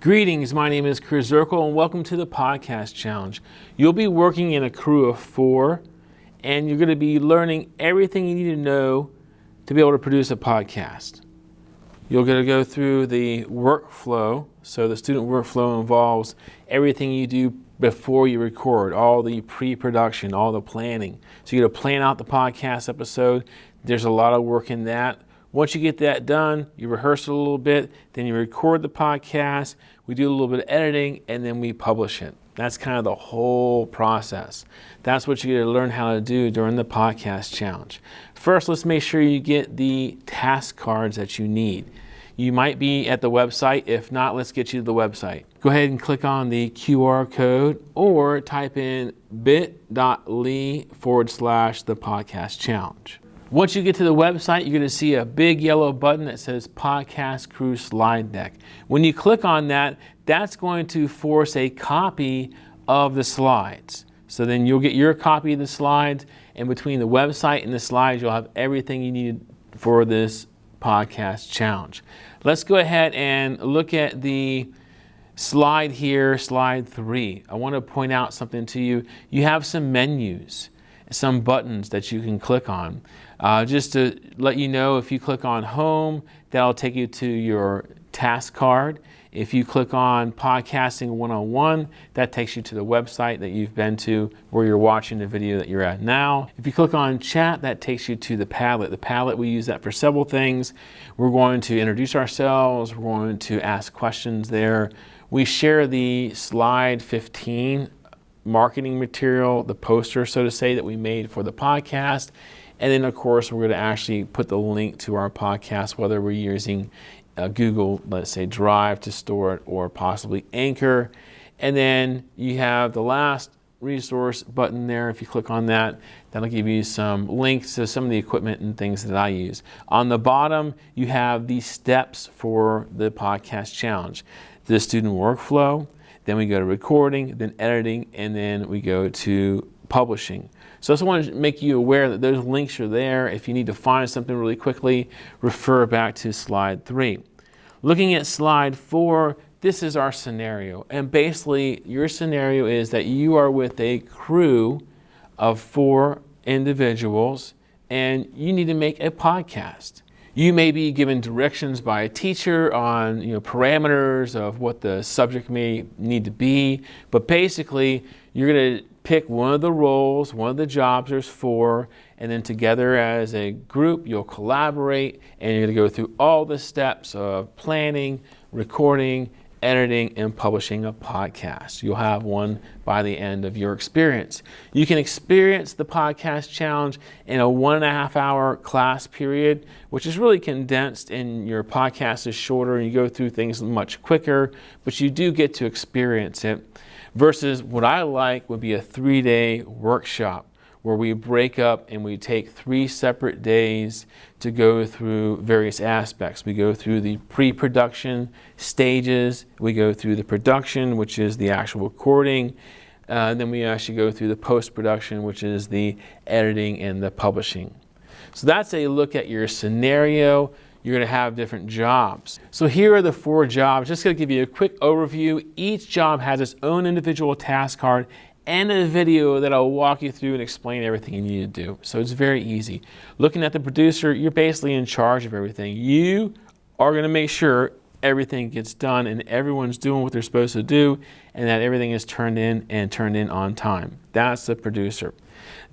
Greetings, my name is Chris Zirkle and welcome to the Podcast Challenge. You'll be working in a crew of 4 and you're going to be learning everything you need to know to be able to produce a podcast. You're going to go through the workflow. So the student workflow involves everything you do before you record, all the pre-production, all the planning. So you're going to plan out the podcast episode. There's a lot of work in that. Once you get that done, you rehearse it a little bit, then you record the podcast, we do a little bit of editing, and then we publish it. That's kind of the whole process. That's what you're going to learn how to do during the Podcast Challenge. First, let's make sure you get the task cards that you need. You might be at the website. If not, let's get you to the website. Go ahead and click on the QR code or type in bit.ly/the podcast challenge. Once you get to the website, you're going to see a big yellow button that says Podcast Crew Slide Deck. When you click on that, that's going to force a copy of the slides. So then you'll get your copy of the slides, and between the website and the slides, you'll have everything you need for this podcast challenge. Let's go ahead and look at the slide here, slide 3. I want to point out something to you. You have some menus, some buttons that you can click on. Just to let you know, if you click on Home, that'll take you to your task card. If you click on Podcasting 101, that takes you to the website that you've been to where you're watching the video that you're at now. If you click on Chat, that takes you to the Padlet. The Padlet, we use that for several things. We're going to introduce ourselves. We're going to ask questions there. We share the slide 15 marketing material, the poster, so to say, that we made for the podcast. And then, of course, we're going to actually put the link to our podcast, whether we're using Google, let's say, Drive to store it, or possibly Anchor. And then you have the last resource button there. If you click on that, that'll give you some links to some of the equipment and things that I use. On the bottom, you have the steps for the podcast challenge. The student workflow, then we go to recording, then editing, and then we go to publishing. So I just want to make you aware that those links are there. If you need to find something really quickly, refer back to slide 3. Looking at slide 4, this is our scenario. And basically, your scenario is that you are with a crew of 4 individuals and you need to make a podcast. You may be given directions by a teacher on parameters of what the subject may need to be, but basically you're going to pick one of the roles, one of the jobs. There's 4, and then together as a group you'll collaborate and you're going to go through all the steps of planning, recording, editing, and publishing a podcast. You'll have one by the end of your experience. You can experience the Podcast Challenge in a 1.5 hour class period, which is really condensed, and your podcast is shorter and you go through things much quicker, but you do get to experience it. Versus what I like would be a 3-day workshop where we break up and we take 3 separate days to go through various aspects. We go through the pre-production stages, we go through the production, which is the actual recording, then we actually go through the post-production, which is the editing and the publishing. So that's a look at your scenario. You're going to have different jobs. So here are the 4 jobs. Just going to give you a quick overview. Each job has its own individual task card and a video that'll walk you through and explain everything you need to do. So it's very easy. Looking at the producer, you're basically in charge of everything. You are going to make sure everything gets done and everyone's doing what they're supposed to do and that everything is turned in on time. That's the producer.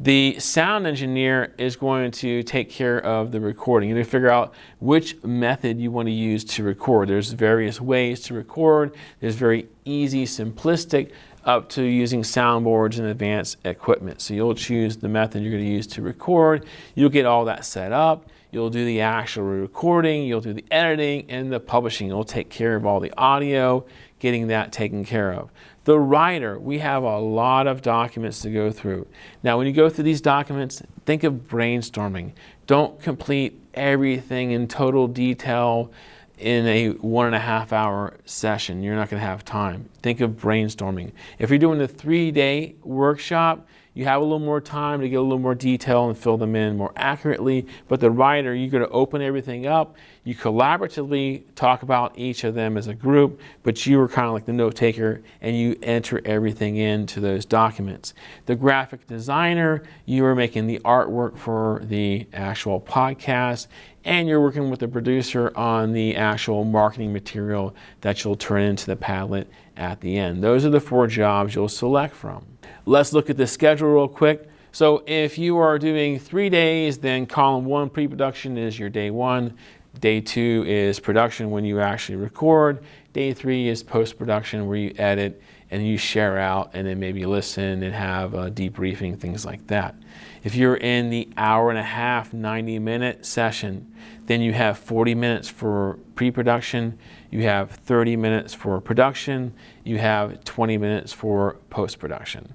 The sound engineer is going to take care of the recording. You're going to figure out which method you want to use to record. There's various ways to record. There's very easy, simplistic, up to using soundboards and advanced equipment. So you'll choose the method you're going to use to record. You'll get all that set up. You'll do the actual recording. You'll do the editing and the publishing. You'll take care of all the audio, getting that taken care of. The writer, we have a lot of documents to go through. Now, when you go through these documents, think of brainstorming. Don't complete everything in total detail in a 1.5 hour session. You're not going to have time. Think of brainstorming. If you're doing a 3-day workshop, you have a little more time to get a little more detail and fill them in more accurately. But the writer, you're going to open everything up. You collaboratively talk about each of them as a group, but you are kind of like the note taker and you enter everything into those documents. The graphic designer, you are making the artwork for the actual podcast, and you're working with the producer on the actual marketing material that you'll turn into the Padlet at the end. Those are the 4 jobs you'll select from. Let's look at the schedule real quick. So if you are doing 3 days, then column 1 pre-production is your day 1. Day 2 is production when you actually record. Day 3 is post-production where you edit and you share out and then maybe listen and have a debriefing, things like that. If you're in the hour and a half, 90-minute session, then you have 40 minutes for pre-production, you have 30 minutes for production, you have 20 minutes for post-production.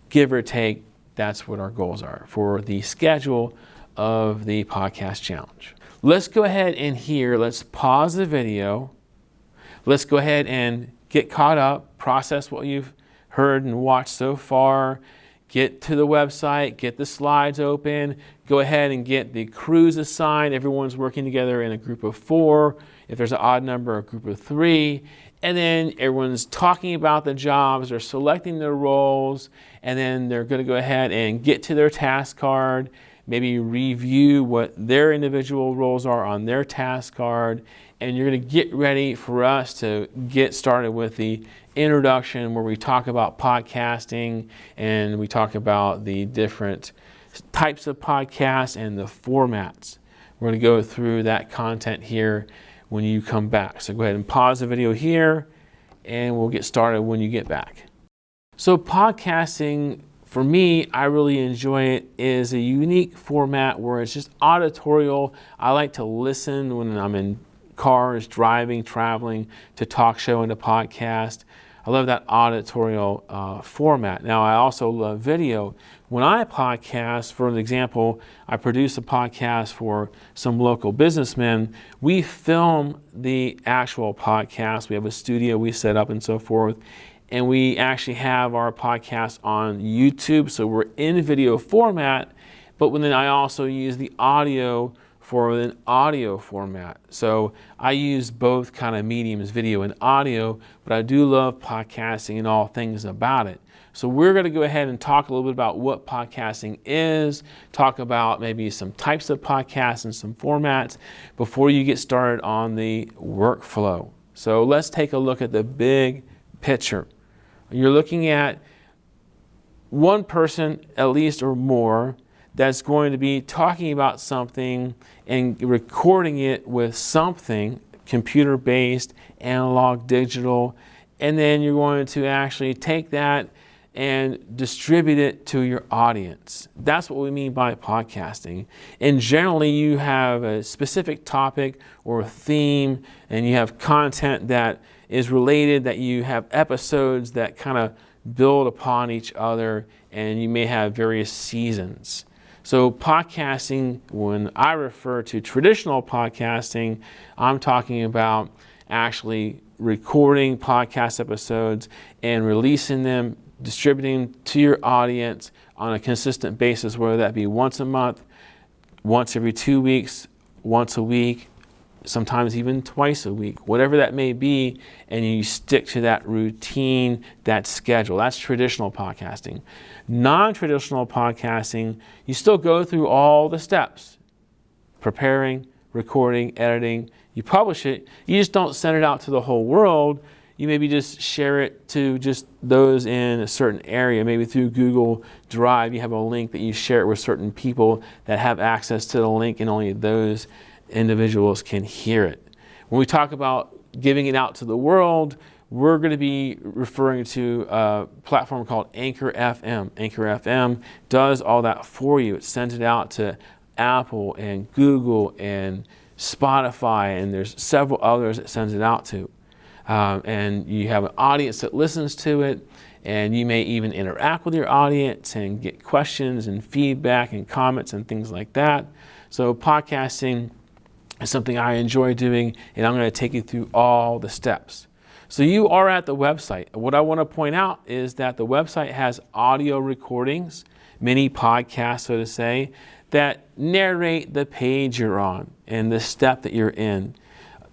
Give or take, that's what our goals are for the schedule of the podcast challenge. Let's go ahead and here, let's pause the video. Let's go ahead and get caught up, process what you've heard and watched so far, get to the website, get the slides open, go ahead and get the crews assigned. Everyone's working together in a group of 4. If there's an odd number, a group of 3. And then everyone's talking about the jobs, they're selecting their roles, and then they're going to go ahead and get to their task card, maybe review what their individual roles are on their task card, and you're going to get ready for us to get started with the introduction where we talk about podcasting and we talk about the different types of podcasts and the formats. We're going to go through that content here when you come back. So go ahead and pause the video here and we'll get started when you get back. So podcasting, for me, I really enjoy it, is a unique format where it's just auditorial. I like to listen when I'm in cars, driving, traveling, to talk show and to podcast. I love that auditorial format. Now, I also love video. When I podcast, for an example, I produce a podcast for some local businessmen. We film the actual podcast. We have a studio we set up and so forth. And we actually have our podcast on YouTube. So we're in video format, but then I also use the audio for an audio format. So I use both kind of mediums, video and audio, but I do love podcasting and all things about it. So we're going to go ahead and talk a little bit about what podcasting is, talk about maybe some types of podcasts and some formats before you get started on the workflow. So let's take a look at the big picture. You're looking at one person at least or more that's going to be talking about something and recording it with something computer-based, analog, digital, and then you're going to actually take that and distribute it to your audience. That's what we mean by podcasting. And generally you have a specific topic or a theme, and you have content that is related, that you have episodes that kind of build upon each other, and you may have various seasons. So podcasting, when I refer to traditional podcasting, I'm talking about actually recording podcast episodes and releasing them, distributing them to your audience on a consistent basis, whether that be once a month, once every 2 weeks, once a week, sometimes even twice a week, whatever that may be, and you stick to that routine, that schedule. That's traditional podcasting. Non-traditional podcasting, you still go through all the steps: preparing, recording, editing. You publish it. You just don't send it out to the whole world. You maybe just share it to just those in a certain area. Maybe through Google Drive, you have a link that you share it with certain people that have access to the link, and only those individuals can hear it. When we talk about giving it out to the world, we're going to be referring to a platform called Anchor FM. Anchor FM does all that for you. It sends it out to Apple and Google and Spotify, and there's several others it sends it out to. And you have an audience that listens to it, and you may even interact with your audience and get questions and feedback and comments and things like that. So podcasting is something I enjoy doing, and I'm going to take you through all the steps. So you are at the website. What I want to point out is that the website has audio recordings, mini podcasts, so to say, that narrate the page you're on and the step that you're in.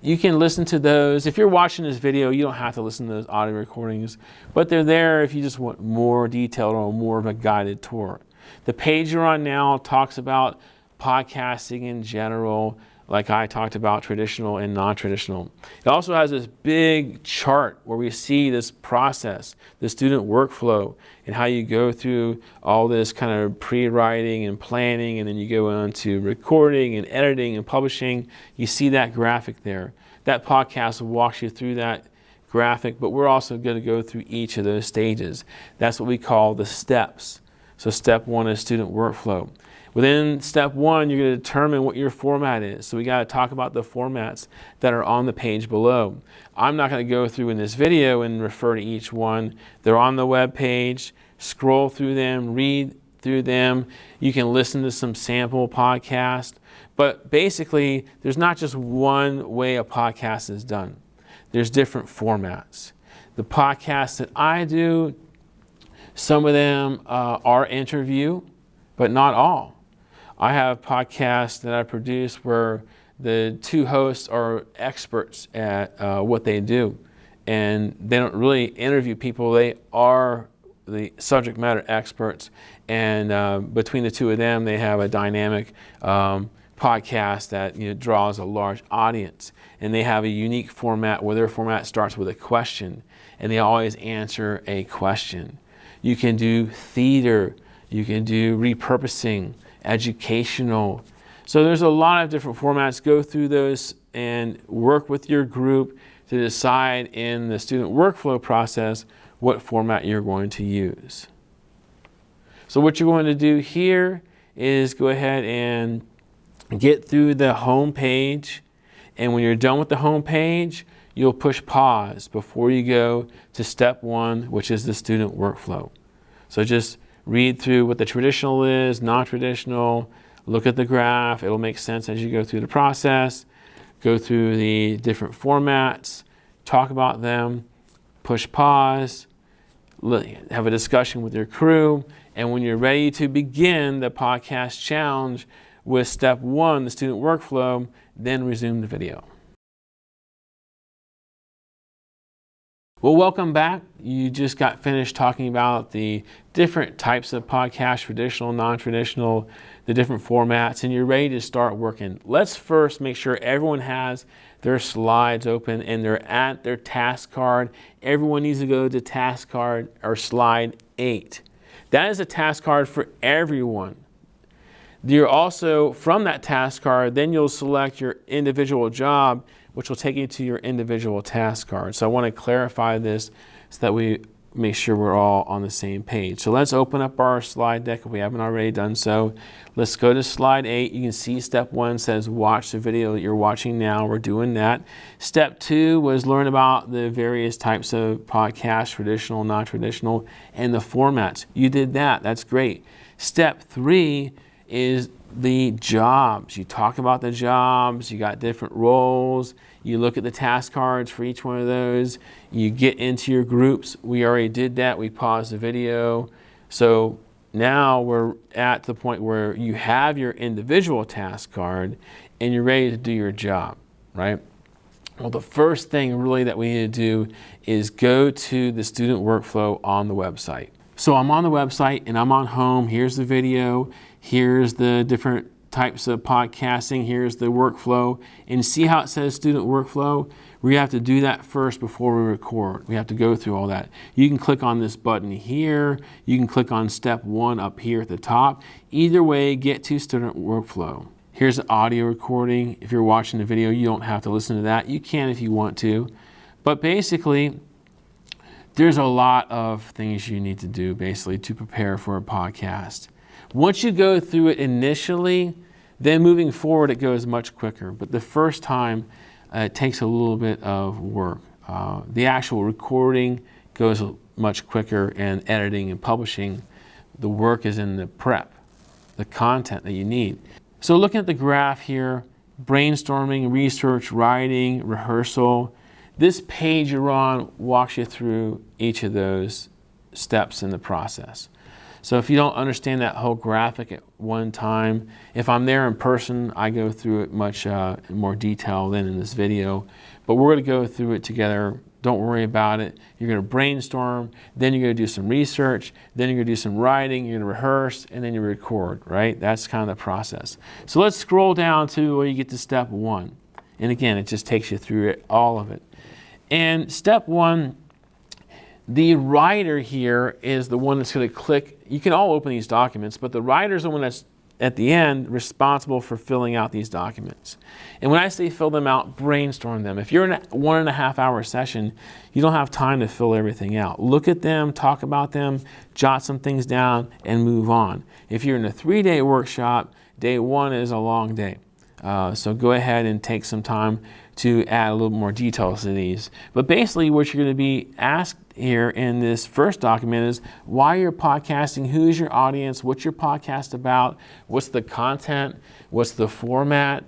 You can listen to those. If you're watching this video, you don't have to listen to those audio recordings, but they're there if you just want more detailed or more of a guided tour. The page you're on now talks about podcasting in general, like I talked about, traditional and non-traditional. It also has this big chart where we see this process, the student workflow, and how you go through all this kind of pre-writing and planning, and then you go on to recording and editing and publishing. You see that graphic there. That podcast walks you through that graphic, but we're also going to go through each of those stages. That's what we call the steps. So step 1 is student workflow. Within step 1, you're going to determine what your format is. So we got to talk about the formats that are on the page below. I'm not going to go through in this video and refer to each one. They're on the web page. Scroll through them, read through them. You can listen to some sample podcasts. But basically, there's not just one way a podcast is done. There's different formats. The podcasts that I do, some of them are interview, but not all. I have podcasts that I produce where the 2 hosts are experts at what they do, and they don't really interview people. They are the subject matter experts, and between the 2 of them, they have a dynamic podcast that draws a large audience, and they have a unique format where their format starts with a question, and they always answer a question. You can do theater, you can do repurposing, educational. So there's a lot of different formats. Go through those and work with your group to decide in the student workflow process what format you're going to use. So what you're going to do here is go ahead and get through the home page, and when you're done with the home page, you'll push pause before you go to step 1, which is the student workflow. So just read through what the traditional is, non-traditional, look at the graph. It'll make sense as you go through the process. Go through the different formats, talk about them, push pause, have a discussion with your crew, and when you're ready to begin the podcast challenge with step 1, the student workflow, then resume the video. Well, welcome back. You just got finished talking about the different types of podcasts, traditional, non-traditional, the different formats, and you're ready to start working. Let's first make sure everyone has their slides open and they're at their task card. Everyone needs to go to task card or slide 8. That is a task card for everyone. You're also, from that task card, then you'll select your individual job, which will take you to your individual task card. So I want to clarify this so that we make sure we're all on the same page. So let's open up our slide deck if we haven't already done so. Let's go to slide 8. You can see step 1 says watch the video that you're watching now. We're doing that. Step 2 was learn about the various types of podcasts, traditional, non-traditional, and the formats. You did that. That's great. Step 3 is the jobs. You talk about the jobs, you got different roles, you look at the task cards for each one of those, you get into your groups. We already did that, we paused the video. So now we're at the point where you have your individual task card and you're ready to do your job, right? Well, the first thing really that we need to do is go to the student workflow on the website. So I'm on the website and I'm on home. Here's the video. Here's the different types of podcasting. Here's the workflow. And see how it says student workflow? We have to do that first before we record. We have to go through all that. You can click on this button here. You can click on step 1 up here at the top. Either way, get to student workflow. Here's the audio recording. If you're watching the video, you don't have to listen to that. You can if you want to. But basically, there's a lot of things you need to do basically to prepare for a podcast. Once you go through it initially, then moving forward it goes much quicker. But the first time it takes a little bit of work. The actual recording goes much quicker, and editing and publishing, the work is in the prep, the content that you need. So looking at the graph here, brainstorming, research, writing, rehearsal, This page you're on walks you through each of those steps in the process. So if you don't understand that whole graphic at one time, if I'm there in person, I go through it much in more detail than in this video. But we're going to go through it together. Don't worry about it. You're going to brainstorm, then you're going to do some research, then you're going to do some writing, you're going to rehearse, and then you record, right? That's kind of the process. So let's scroll down to where you get to step 1. And again, it just takes you through it, all of it. And step 1, the writer here is the one that's going to click. You can all open these documents, but the writer is the one that's at the end responsible for filling out these documents. And when I say fill them out, brainstorm them. If you're in a 1.5 hour session, you don't have time to fill everything out. Look at them, talk about them, jot some things down, and move on. If you're in a 3-day workshop, day 1 is a long day. So go ahead and take some time to add a little more details to these. But basically what you're going to be asked here in this first document is why you're podcasting, who's your audience, what's your podcast about, what's the content, what's the format,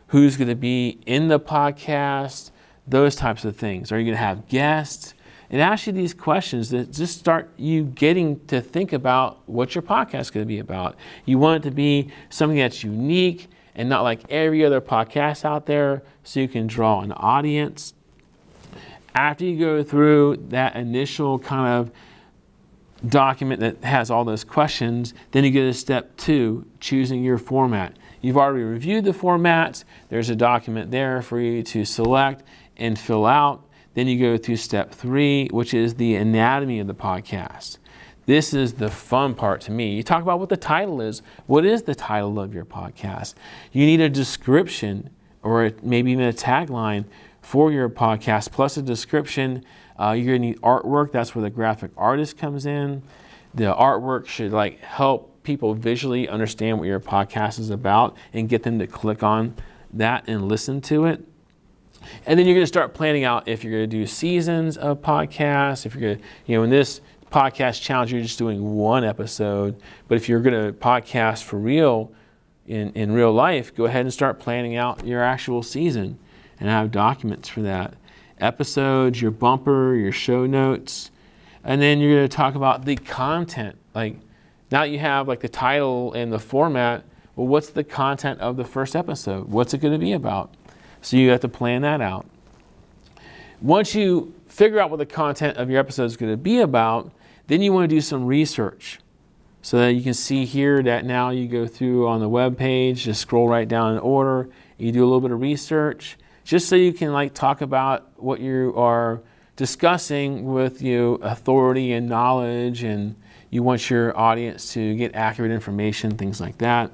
who's going to be in the podcast, those types of things. Are you going to have guests? And ask you these questions that just start you getting to think about what your podcast is going to be about. You want it to be something that's unique and not like every other podcast out there, so you can draw an audience. After you go through that initial kind of document that has all those questions, then you get to step 2, choosing your format. You've already reviewed the formats. There's a document there for you to select and fill out. Then you go through step 3, which is the anatomy of the podcast. This is the fun part to me. You talk about what the title is. What is the title of your podcast? You need a description or maybe even a tagline for your podcast, plus a description. You're gonna need artwork. That's where the graphic artist comes in. The artwork should help people visually understand what your podcast is about and get them to click on that and listen to it. And then you're gonna start planning out if you're gonna do seasons of podcasts, if you're gonna, in this podcast challenge, you're just doing 1 episode. But if you're going to podcast for real in real life, go ahead and start planning out your actual season and have documents for that. Episodes, your bumper, your show notes. And then you're going to talk about the content. Now that you have the title and the format, well, what's the content of the first episode? What's it going to be about? So you have to plan that out. Once you figure out what the content of your episode is going to be about, then you want to do some research. So that you can see here that now you go through on the web page, just scroll right down in order. You do a little bit of research just so you can talk about what you are discussing with authority and knowledge, and you want your audience to get accurate information, things like that.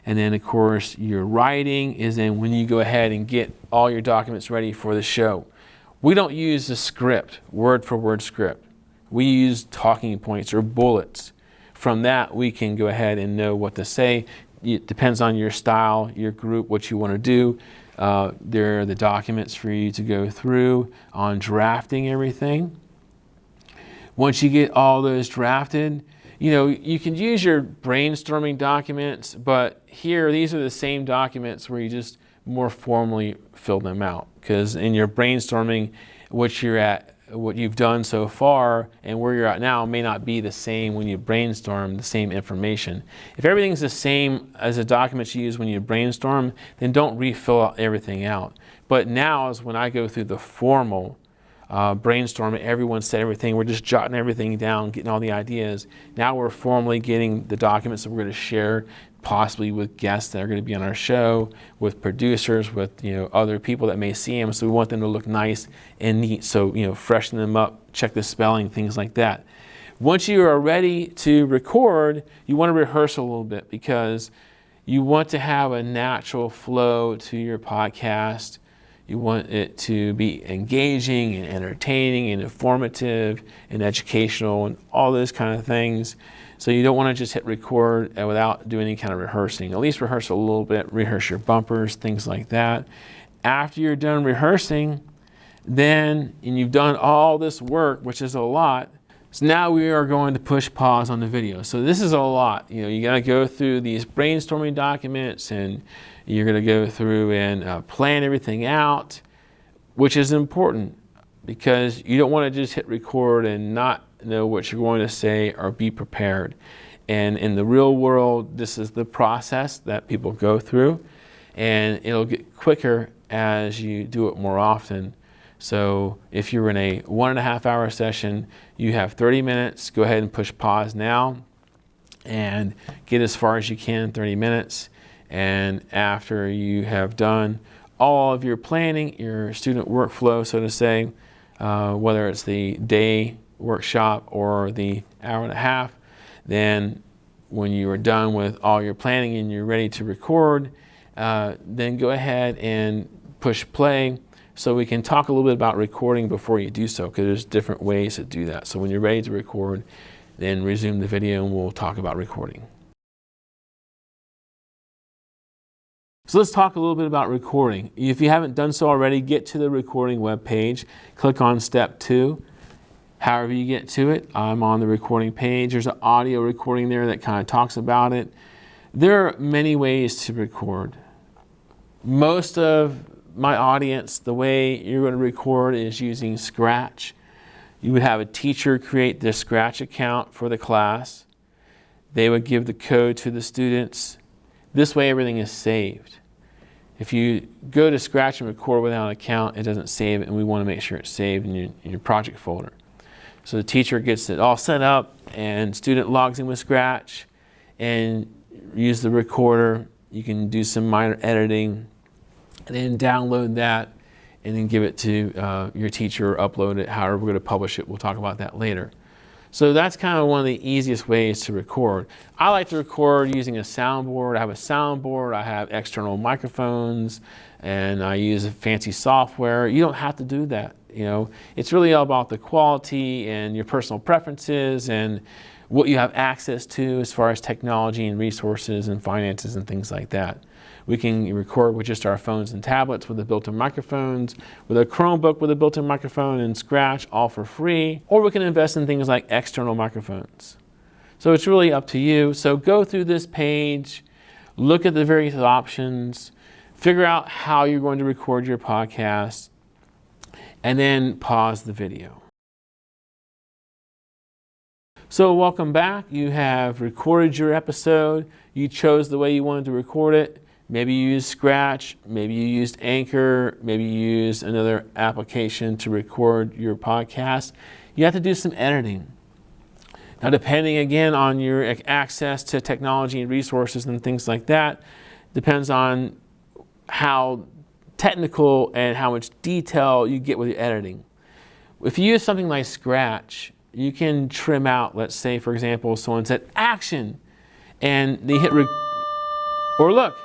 And then of course your writing is then when you go ahead and get all your documents ready for the show. We don't use a script, word for word script. We use talking points or bullets. From that, we can go ahead and know what to say. It depends on your style, your group, what you want to do. There are the documents for you to go through on drafting everything. Once you get all those drafted, you can use your brainstorming documents, but here, these are the same documents where you just more formally fill them out. Because in your brainstorming, what you've done so far and where you're at now may not be the same when you brainstorm the same information. If everything's the same as the documents you use when you brainstorm, then don't refill everything out. But now is when I go through the formal brainstorming, everyone said everything, we're just jotting everything down, getting all the ideas. Now we're formally getting the documents that we're going to share, possibly with guests that are going to be on our show, with producers, with other people that may see them. So we want them to look nice and neat. So freshen them up, check the spelling, things like that. Once you are ready to record, you want to rehearse a little bit because you want to have a natural flow to your podcast. You want it to be engaging and entertaining and informative and educational and all those kind of things. So you don't want to just hit record without doing any kind of rehearsing. At least rehearse a little bit, rehearse your bumpers, things like that. After you're done rehearsing, and you've done all this work, which is a lot, so now we are going to push pause on the video. So this is a lot. You got to go through these brainstorming documents and you're going to go through and plan everything out, which is important. because you don't want to just hit record and not know what you're going to say or be prepared. And in the real world, this is the process that people go through, and it'll get quicker as you do it more often. So if you're in a 1.5 hour session, you have 30 minutes, go ahead and push pause now and get as far as you can in 30 minutes. And after you have done all of your planning, your student workflow, so to say, whether it's the day workshop or the 1.5 hours, then when you are done with all your planning and you're ready to record, then go ahead and push play, so we can talk a little bit about recording before you do so, because there's different ways to do that. So when you're ready to record, then resume the video and we'll talk about recording. So let's talk a little bit about recording. If you haven't done so already, get to the recording web page, click on step 2. However you get to it, I'm on the recording page. There's an audio recording there that kind of talks about it. There are many ways to record. Most of my audience, the way you're going to record is using Scratch. You would have a teacher create the Scratch account for the class. They would give the code to the students. This way everything is saved. If you go to Scratch and record without an account, it doesn't save it, and we want to make sure it's saved in your project folder. So the teacher gets it all set up, and student logs in with Scratch and use the recorder. You can do some minor editing and then download that and then give it to your teacher or upload it, however we're going to publish it. We'll talk about that later. So that's kind of one of the easiest ways to record. I like to record using a soundboard. I have a soundboard, I have external microphones, and I use fancy software. You don't have to do that. It's really all about the quality and your personal preferences and what you have access to as far as technology and resources and finances and things like that. We can record with just our phones and tablets with the built-in microphones, with a Chromebook with a built-in microphone and Scratch, all for free, or we can invest in things like external microphones. So it's really up to you. So go through this page, look at the various options, figure out how you're going to record your podcast, and then pause the video. So welcome back. You have recorded your episode. You chose the way you wanted to record it. Maybe you used Scratch, maybe you used Anchor, maybe you used another application to record your podcast. You have to do some editing. Now, depending again on your access to technology and resources and things like that, depends on how technical and how much detail you get with your editing. If you use something like Scratch, you can trim out, let's say, for example, someone said action, and they hit or look,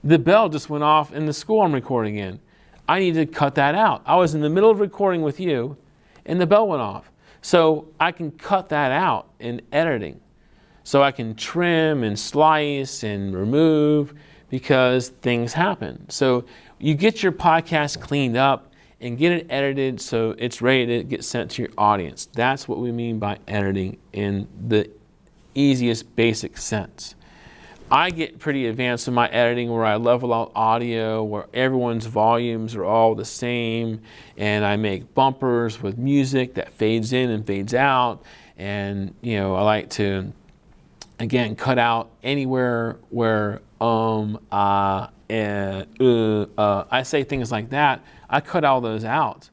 the bell just went off in the school I'm recording in. I need to cut that out. I was in the middle of recording with you, and the bell went off. So I can cut that out in editing. So I can trim and slice and remove because things happen. So you get your podcast cleaned up and get it edited so it's ready to get sent to your audience. That's what we mean by editing in the easiest basic sense. I get pretty advanced in my editing where I level out audio, where everyone's volumes are all the same, and I make bumpers with music that fades in and fades out. And I like to, again, cut out anywhere where I say things like that. I cut all those out.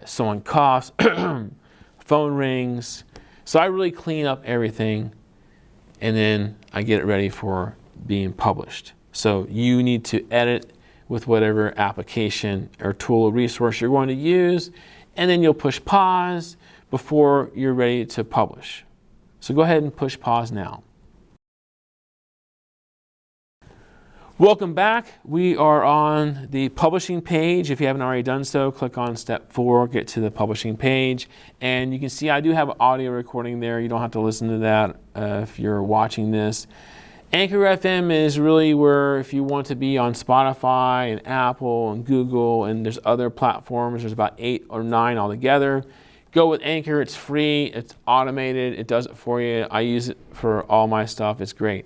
Someone coughs, phone rings. So I really clean up everything, and then I get it ready for being published. So you need to edit with whatever application or tool or resource you're going to use, and then you'll push pause before you're ready to publish. So go ahead and push pause now. Welcome back. We are on the publishing page. If you haven't already done so, click on step 4, get to the publishing page, and you can see I do have audio recording there. You don't have to listen to that if you're watching this. Anchor FM is really where if you want to be on Spotify and Apple and Google, and there's other platforms, there's about 8 or 9 altogether. Go with Anchor. It's free, it's automated, it does it for you. I use it for all my stuff. It's great.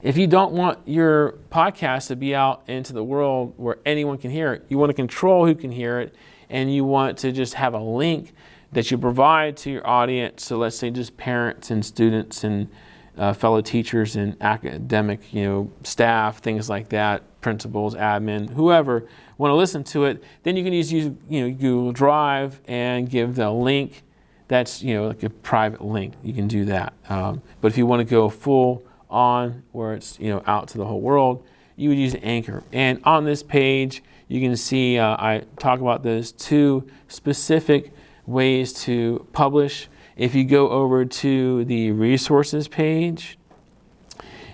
If you don't want your podcast to be out into the world where anyone can hear it, you want to control who can hear it, and you want to just have a link that you provide to your audience. So let's say just parents and students and fellow teachers and academic, staff, things like that, principals, admin, whoever want to listen to it. Then you can use Google Drive and give the link. That's like a private link. You can do that. But if you want to go full on where it's out to the whole world, you would use Anchor. And on this page, you can see I talk about those 2 specific ways to publish. If you go over to the resources page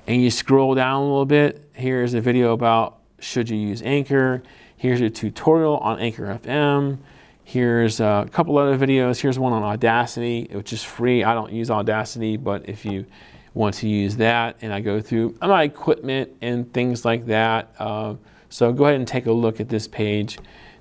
and you scroll down a little bit, here's a video about should you use Anchor. Here's a tutorial on Anchor FM. Here's a couple other videos. Here's one on Audacity, which is free. I don't use Audacity, but if you want to use that, and I go through my equipment and things like that. So go ahead and take a look at this page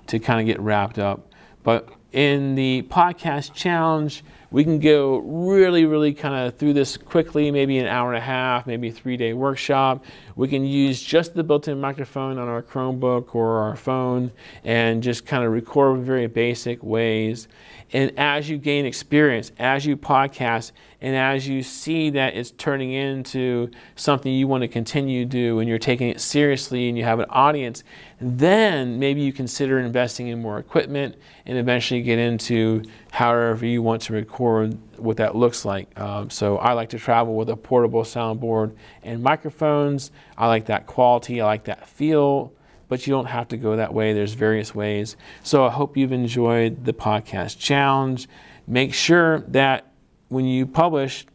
to kind of get wrapped up. But in the podcast challenge, we can go really kind of through this quickly, maybe an hour and a half, maybe a 3-day workshop. We can use just the built-in microphone on our Chromebook or our phone and just kind of record in very basic ways. And as you gain experience, as you podcast, and as you see that it's turning into something you want to continue to do and you're taking it seriously and you have an audience, then maybe you consider investing in more equipment and eventually get into however you want to record, what that looks like. So I like to travel with a portable soundboard and microphones. I like that quality, I like that feel, but you don't have to go that way. There's various ways. So I hope you've enjoyed the podcast challenge. Make sure that when you publish,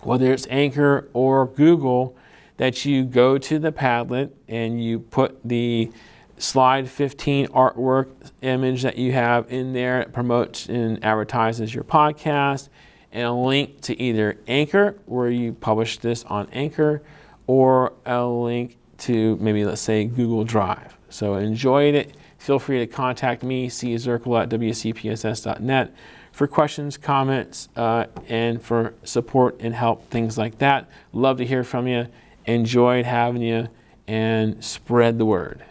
whether it's Anchor or Google, that you go to the Padlet and you put the slide 15 artwork image that you have in there. It promotes and advertises your podcast, and a link to either Anchor, where you publish this on Anchor, or a link to maybe, let's say, Google Drive. So enjoyed it. Feel free to contact me, czirkel@wcpss.net, for questions, comments, and for support and help, things like that. Love to hear from you. Enjoyed having you, and spread the word.